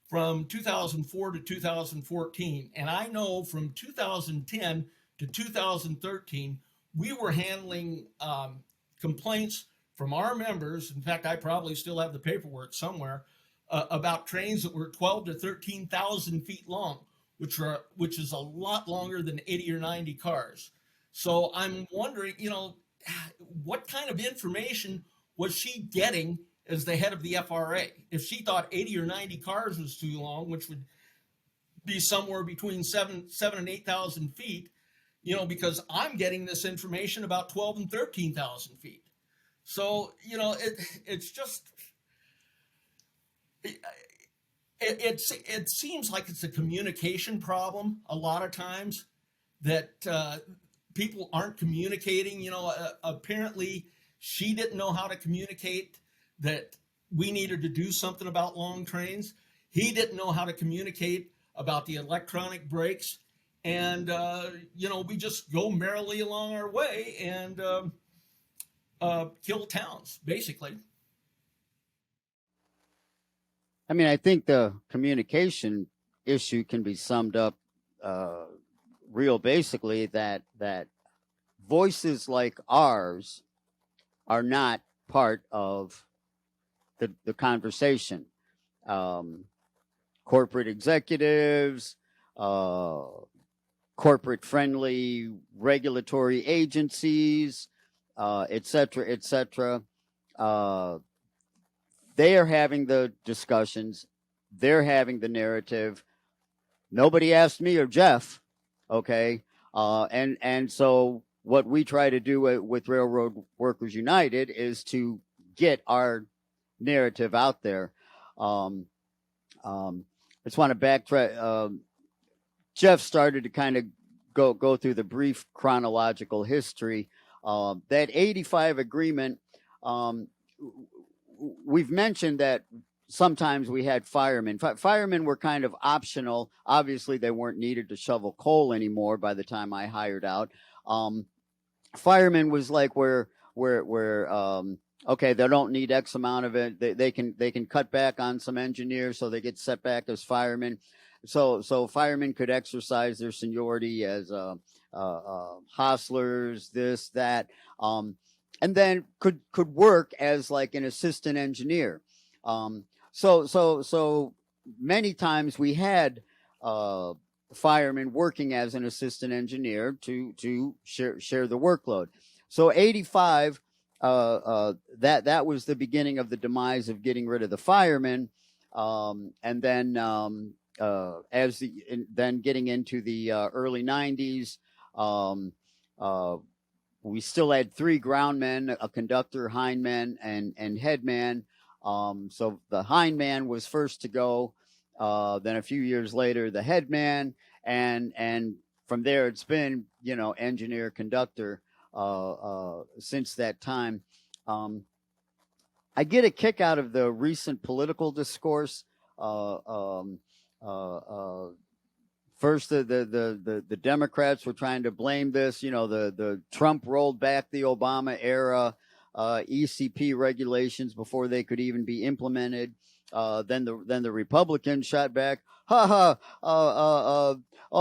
from 2004 to 2014. And I know from 2010 to 2013, we were handling complaints from our members. In fact, I probably still have the paperwork somewhere about trains that were 12 to 13,000 feet long, which is a lot longer than 80 or 90 cars. So I'm wondering, what kind of information was she getting as the head of the FRA? If she thought 80 or 90 cars was too long, which would be somewhere between 7 and 8,000 feet, because I'm getting this information about 12 and 13,000 feet. So, it's just, it seems like it's a communication problem a lot of times that people aren't communicating. Apparently she didn't know how to communicate that we needed to do something about long trains. He didn't know how to communicate about the electronic brakes. And, we just go merrily along our way and kill towns, basically. I mean, I think the communication issue can be summed up real basically that voices like ours are not part of the conversation. Corporate executives, corporate friendly regulatory agencies, et cetera, et cetera. They are having the discussions. They're having the narrative. Nobody asked me or Jeff. Okay. And so what we try to do with Railroad Workers United is to get our narrative out there. I just want to backtrack. Jeff started to kind of go through the brief chronological history. That 85 agreement, we've mentioned that sometimes we had firemen. Firemen were kind of optional. Obviously, they weren't needed to shovel coal anymore by the time I hired out. Firemen was like where okay, they don't need X amount of it. They can cut back on some engineers, so they get set back as firemen. So firemen could exercise their seniority as hostlers, this, that, and then could work as like an assistant engineer. So many times we had firemen working as an assistant engineer to share the workload. So 85, that was the beginning of the demise of getting rid of the firemen, and then then getting into the early 90s, we still had 3 groundmen, a conductor, hindman, and headman. So the hindman was first to go. Then a few years later, the headman, and from there it's been engineer, conductor since that time. I get a kick out of the recent political discourse. First, the Democrats were trying to blame this. The Trump rolled back the Obama era ECP regulations before they could even be implemented. Then the Republicans shot back. Ha ha!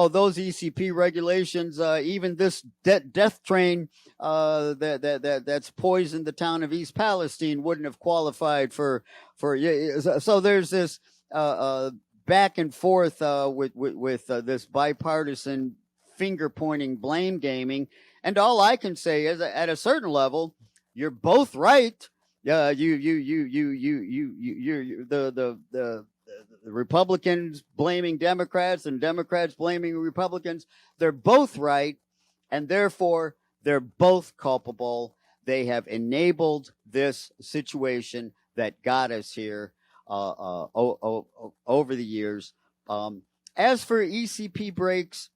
Those ECP regulations, even this death train that's poisoned the town of East Palestine wouldn't have qualified for. So there's this back and forth with this bipartisan finger pointing, blame gaming, and all I can say is, at a certain level, you're both right. The Republicans blaming Democrats and Democrats blaming Republicans. They're both right, and therefore they're both culpable. They have enabled this situation that got us here over the years. As for ECP brakes,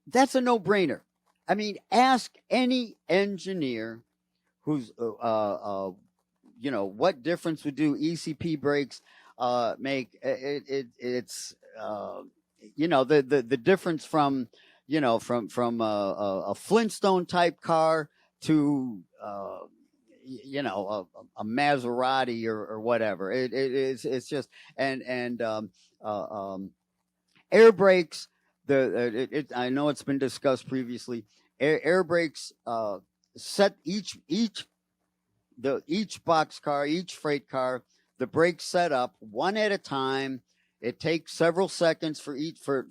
that's a no-brainer. I mean, ask any engineer who's what difference would do ECP brakes make? It's the difference from a Flintstone type car to a Maserati or whatever. It's just and air brakes. I know it's been discussed previously. Air brakes set each boxcar, each freight car, the brakes set up one at a time. It takes several seconds for each for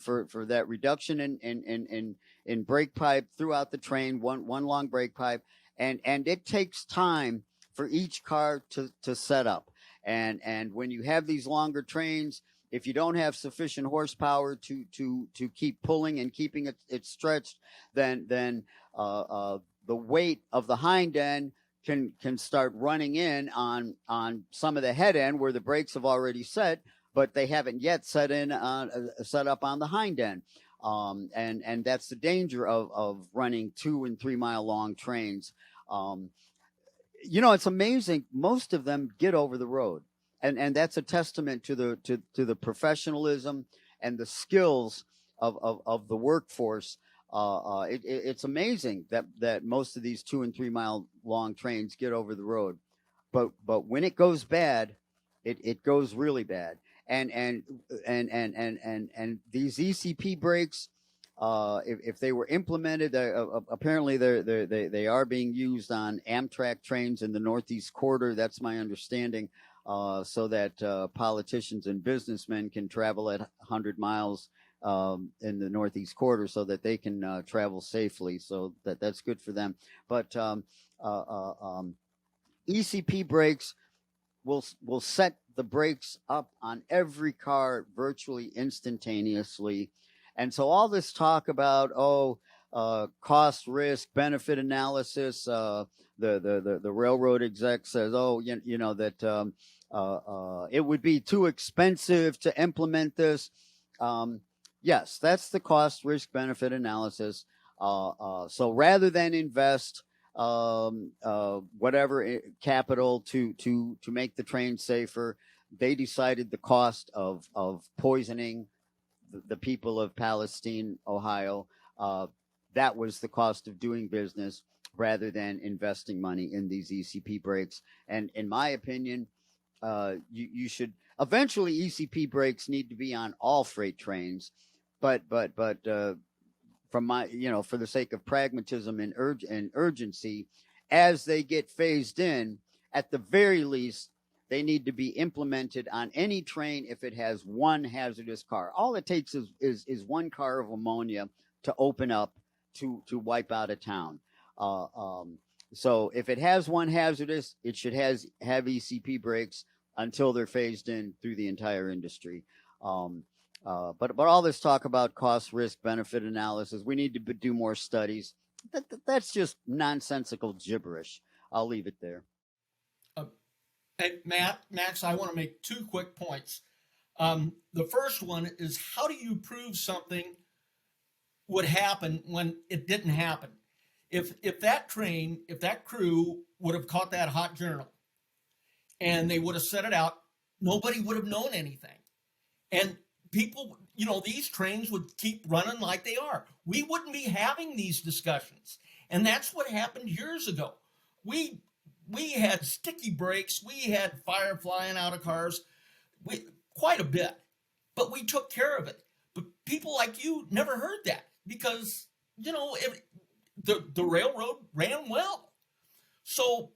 that reduction in brake pipe throughout the train, one long brake pipe, and it takes time for each car to set up. And when you have these longer trains, If you don't have sufficient horsepower to keep pulling and keeping it stretched, then the weight of the hind end can start running in on some of the head end where the brakes have already set, but they haven't yet set up on the hind end. And that's the danger of running 2 and 3 mile long trains. It's amazing. Most of them get over the road, and that's a testament to the professionalism and the skills of the workforce. It's amazing that most of these 2 and 3 mile long trains get over the road, but when it goes bad, it goes really bad. And these ECP brakes, if they were implemented, apparently they are being used on Amtrak trains in the Northeast Corridor. That's my understanding, so that politicians and businessmen can travel at 100 miles in the Northeast Corridor, so that they can travel safely. So that's good for them. But ECP brakes will set the brakes up on every car virtually instantaneously. And so all this talk about cost, risk, benefit analysis, the railroad exec says, that it would be too expensive to implement this. Yes, that's the cost, risk, benefit analysis. So rather than invest whatever capital to make the train safer, they decided the cost of poisoning the people of Palestine, Ohio, that was the cost of doing business, rather than investing money in these ECP brakes. And in my opinion, you should eventually, ECP brakes need to be on all freight trains, but from my, for the sake of pragmatism and urgency, as they get phased in, at the very least, they need to be implemented on any train if it has one hazardous car. All it takes is one car of ammonia to open up to wipe out a town. So if it has one hazardous, it should have ECP brakes until they're phased in through the entire industry. But all this talk about cost, risk, benefit analysis, we need to do more studies. That's just nonsensical gibberish. I'll leave it there. Hey, Max, I want to make 2 quick points. The first one is, how do you prove something would happen when it didn't happen? If that crew would have caught that hot journal and they would have set it out, nobody would have known anything. And people, these trains would keep running like they are. We wouldn't be having these discussions. And that's what happened years ago. We had sticky brakes. We had fire flying out of cars, quite a bit, but we took care of it. But people like you never heard that because, the railroad ran well. So,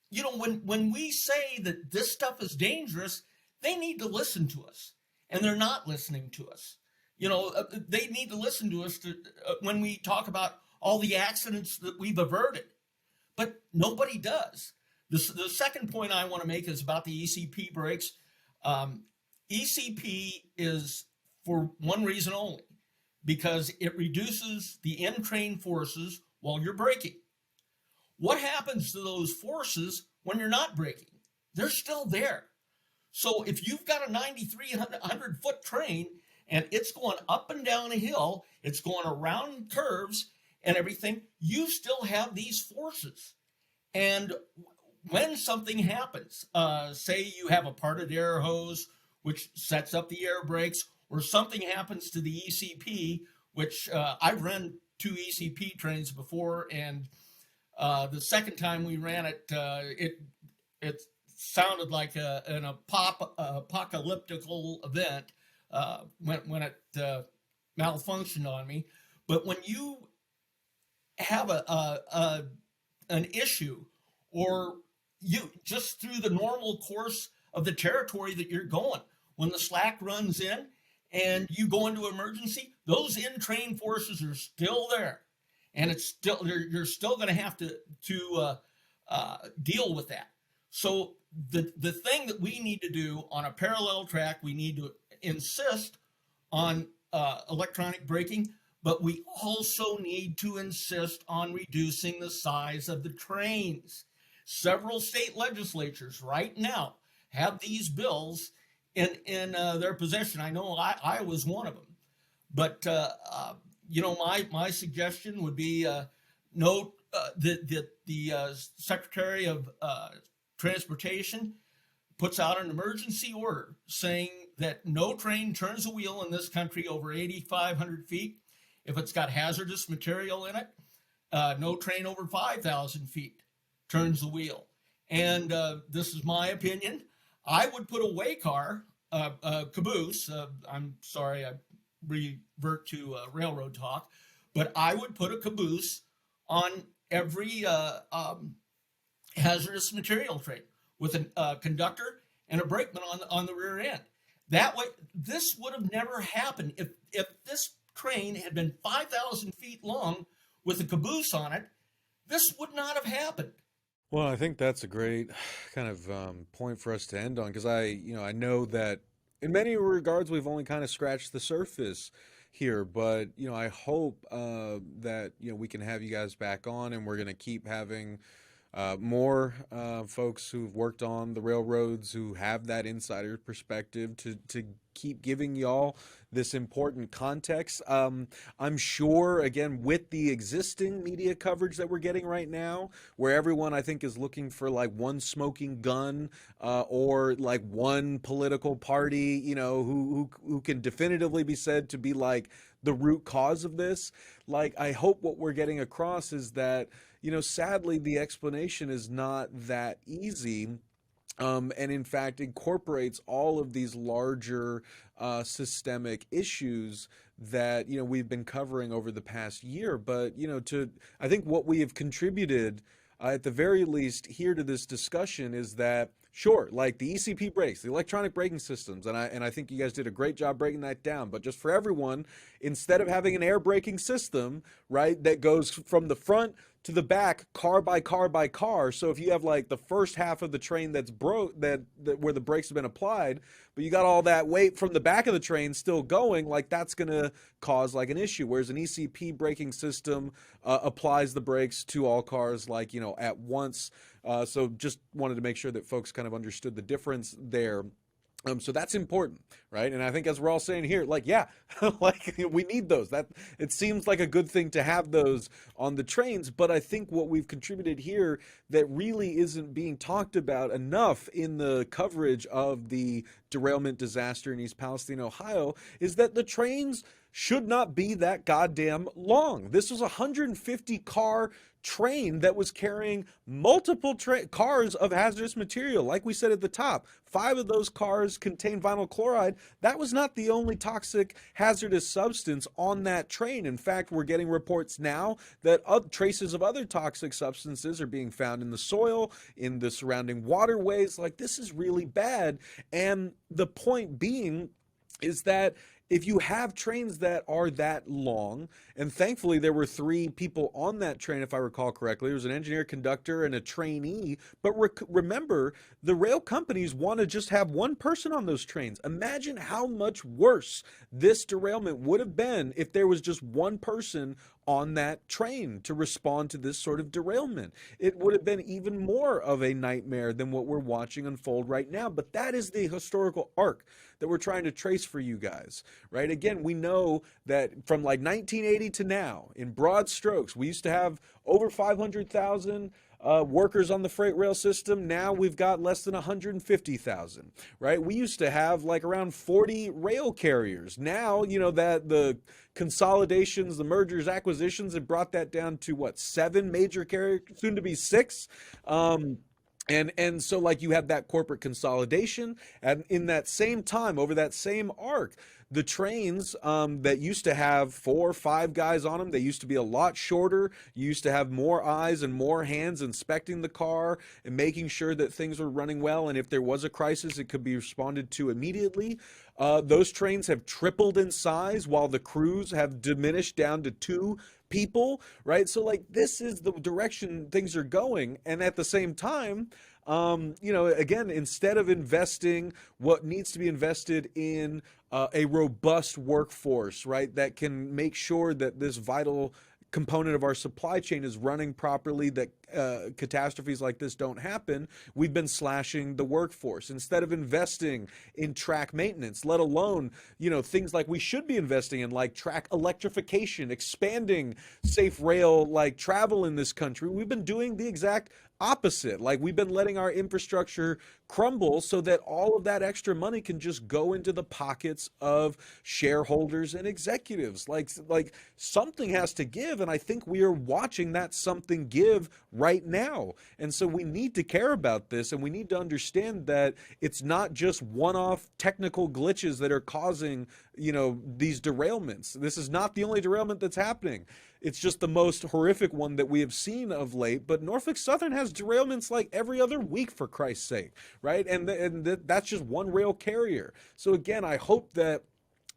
when we say that this stuff is dangerous, they need to listen to us, and they're not listening to us. They need to listen to us when we talk about all the accidents that we've averted. But nobody does. The second point I want to make is about the ECP brakes. ECP is for one reason only, because it reduces the in-train forces while you're braking. What happens to those forces when you're not braking? They're still there. So if you've got a 9,300 foot train and it's going up and down a hill, it's going around curves and everything, you still have these forces. And when something happens, say you have a parted air hose, which sets up the air brakes, or something happens to the ECP, which I've run 2 ECP trains before, and the second time we ran it, it sounded like an apocalyptical event when it malfunctioned on me. But when you have an issue, or you just through the normal course of the territory that you're going, when the slack runs in and you go into emergency, those in-train forces are still there, and it's still you're still going to have to deal with that. So the thing that we need to do on a parallel track, we need to insist on electronic braking, but we also need to insist on reducing the size of the trains. Several state legislatures right now have these bills in their possession. I know I was one of them, but my suggestion would be no that the Secretary of Transportation puts out an emergency order saying that no train turns a wheel in this country over 8,500 feet if it's got hazardous material in it. No train over 5,000 feet turns the wheel. And this is my opinion. I would put a way car, caboose. I'm sorry, I revert to railroad talk, but I would put a caboose on every hazardous material train with a conductor and a brakeman on the rear end. That way, this would have never happened if this train had been 5,000 feet long with a caboose on it. This would not have happened. Well, I think that's a great kind of point for us to end on, because I know that in many regards we've only kind of scratched the surface here, but I hope that we can have you guys back on, and we're going to keep having more folks who've worked on the railroads, who have that insider perspective to keep giving y'all this important context. I'm sure, again, with the existing media coverage that we're getting right now, where everyone, I think, is looking for like one smoking gun or like one political party, who can definitively be said to be like the root cause of this. Like, I hope what we're getting across is that, sadly, the explanation is not that easy. And in fact incorporates all of these larger systemic issues that we've been covering over the past year. But I think what we have contributed at the very least here to this discussion is that, sure, like the ECP brakes, the electronic braking systems, and I think you guys did a great job breaking that down. But just for everyone, instead of having an air braking system, right, that goes from the front to the back, car by car by car. So if you have like the first half of the train that's broke, that where the brakes have been applied, but you got all that weight from the back of the train still going, like that's going to cause like an issue. Whereas an ECP braking system applies the brakes to all cars like, at once. So just wanted to make sure that folks kind of understood the difference there. So that's important, right? And I think as we're all saying here, like, yeah, like we need those. That it seems like a good thing to have those on the trains. But I think what we've contributed here that really isn't being talked about enough in the coverage of the derailment disaster in East Palestine, Ohio, is that the trains should not be that goddamn long. This was a 150 car train that was carrying multiple cars of hazardous material. Like we said at the top, 5 of those cars contain vinyl chloride. That was not the only toxic hazardous substance on that train. In fact, we're getting reports now that traces of other toxic substances are being found in the soil, in the surrounding waterways. Like, this is really bad. And the point being is that if you have trains that are that long, and thankfully there were 3 people on that train, if I recall correctly, there was an engineer, conductor, and a trainee. But remember, the rail companies want to just have one person on those trains. Imagine how much worse this derailment would have been if there was just one person on that train to respond to this sort of derailment. It would have been even more of a nightmare than what we're watching unfold right now. But that is the historical arc that we're trying to trace for you guys, right? Again, we know that from like 1980 to now, in broad strokes, we used to have over 500,000 workers on the freight rail system. Now we've got less than 150,000, right? We used to have like around 40 rail carriers. Now, that the consolidations, the mergers, acquisitions have brought that down to what, 7 major carriers, soon to be 6. And so like you have that corporate consolidation, and in that same time, over that same arc, the trains that used to have 4 or 5 guys on them, they used to be a lot shorter. You used to have more eyes and more hands inspecting the car and making sure that things were running well. And if there was a crisis, it could be responded to immediately. Those trains have tripled in size while the crews have diminished down to 2 people, right? So like this is the direction things are going. And at the same time, again, instead of investing what needs to be invested in a robust workforce, right, that can make sure that this vital component of our supply chain is running properly, that catastrophes like this don't happen, we've been slashing the workforce. Instead of investing in track maintenance, let alone, things like we should be investing in, like track electrification, expanding safe rail, like travel in this country, we've been doing the exact opposite. Like we've been letting our infrastructure crumble so that all of that extra money can just go into the pockets of shareholders and executives. Like something has to give, and I think we are watching that something give right now. And so we need to care about this, and we need to understand that it's not just one-off technical glitches that are causing, these derailments. This is not the only derailment that's happening. It's just the most horrific one that we have seen of late. But Norfolk Southern has derailments like every other week, for Christ's sake, right? And that's just one rail carrier. So again, I hope that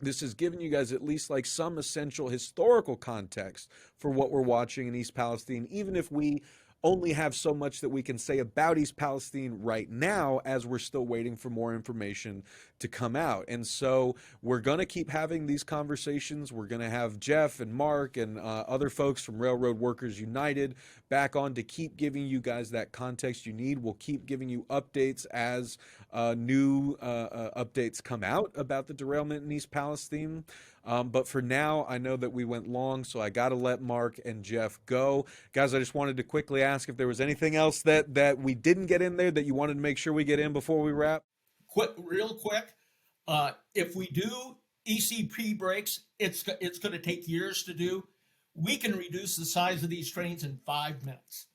this has given you guys at least like some essential historical context for what we're watching in East Palestine, even if we only have so much that we can say about East Palestine right now, as we're still waiting for more information to come out. And so we're going to keep having these conversations. We're going to have Jeff and Mark and other folks from Railroad Workers United back on to keep giving you guys that context you need. We'll keep giving you updates as new updates come out about the derailment in East Palestine. But for now, I know that we went long, so I got to let Mark and Jeff go. Guys, I just wanted to quickly ask if there was anything else that we didn't get in there that you wanted to make sure we get in before we wrap. Real quick, if we do ECP breaks, it's going to take years to do. We can reduce the size of these trains in 5 minutes.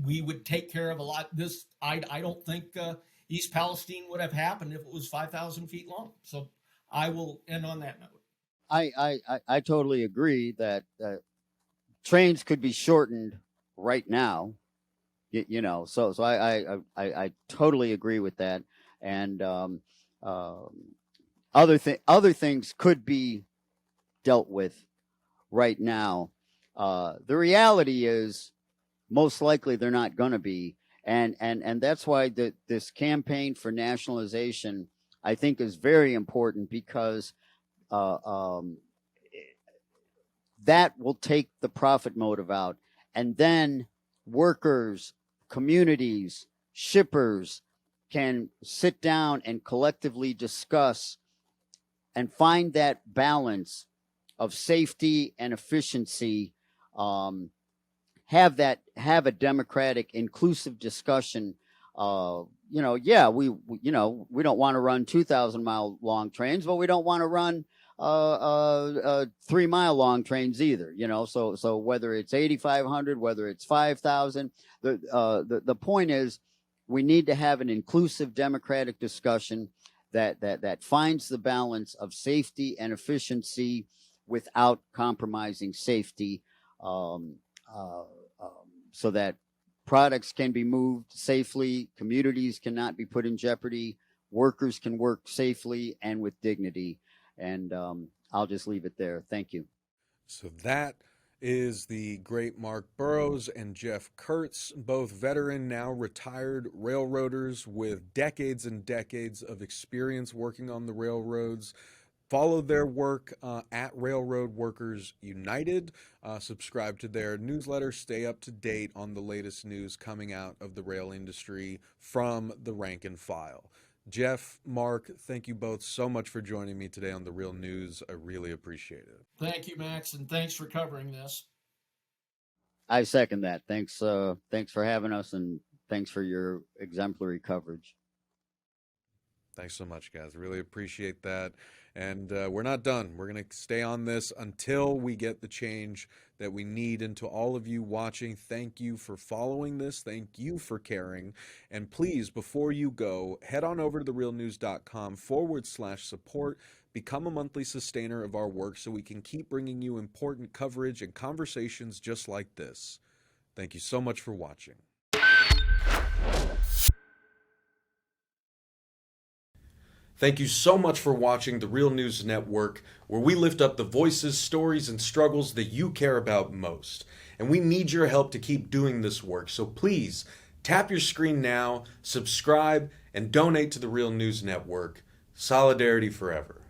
We would take care of a lot. I don't think East Palestine would have happened if it was 5,000 feet long. So I will end on that note. I totally agree that trains could be shortened right now. So I totally agree with that. And other things could be dealt with right now. The reality is, most likely they're not going to be, and that's why this campaign for nationalization, I think, is very important, because that will take the profit motive out, and then workers, communities, shippers can sit down and collectively discuss and find that balance of safety and efficiency. Have a democratic, inclusive discussion. We don't want to run 2,000-mile long trains, but we don't want to run 3-mile long trains either. So whether it's 8,500, whether it's 5,000, the point is, we need to have an inclusive democratic discussion that finds the balance of safety and efficiency without compromising safety, so that products can be moved safely, communities cannot be put in jeopardy, workers can work safely and with dignity. And I'll just leave it there. Thank you. So that is the great Mark Burrows and Jeff Kurtz, both veteran, now retired railroaders with decades and decades of experience working on the railroads. Follow their work at Railroad Workers United. Subscribe to their newsletter. Stay up to date on the latest news coming out of the rail industry from the rank and file. Jeff, Mark, thank you both so much for joining me today on The Real News. I really appreciate it. Thank you, Max, and thanks for covering this. I second that. Thanks for having us, and thanks for your exemplary coverage. Thanks so much, guys. Really appreciate that. And we're not done. We're going to stay on this until we get the change that we need. And to all of you watching, thank you for following this. Thank you for caring. And please, before you go, head on over to therealnews.com/support. Become a monthly sustainer of our work so we can keep bringing you important coverage and conversations just like this. Thank you so much for watching. Thank you so much for watching the Real News Network, where we lift up the voices, stories, and struggles that you care about most. And we need your help to keep doing this work, so please tap your screen now, subscribe, and donate to the Real News Network. Solidarity forever.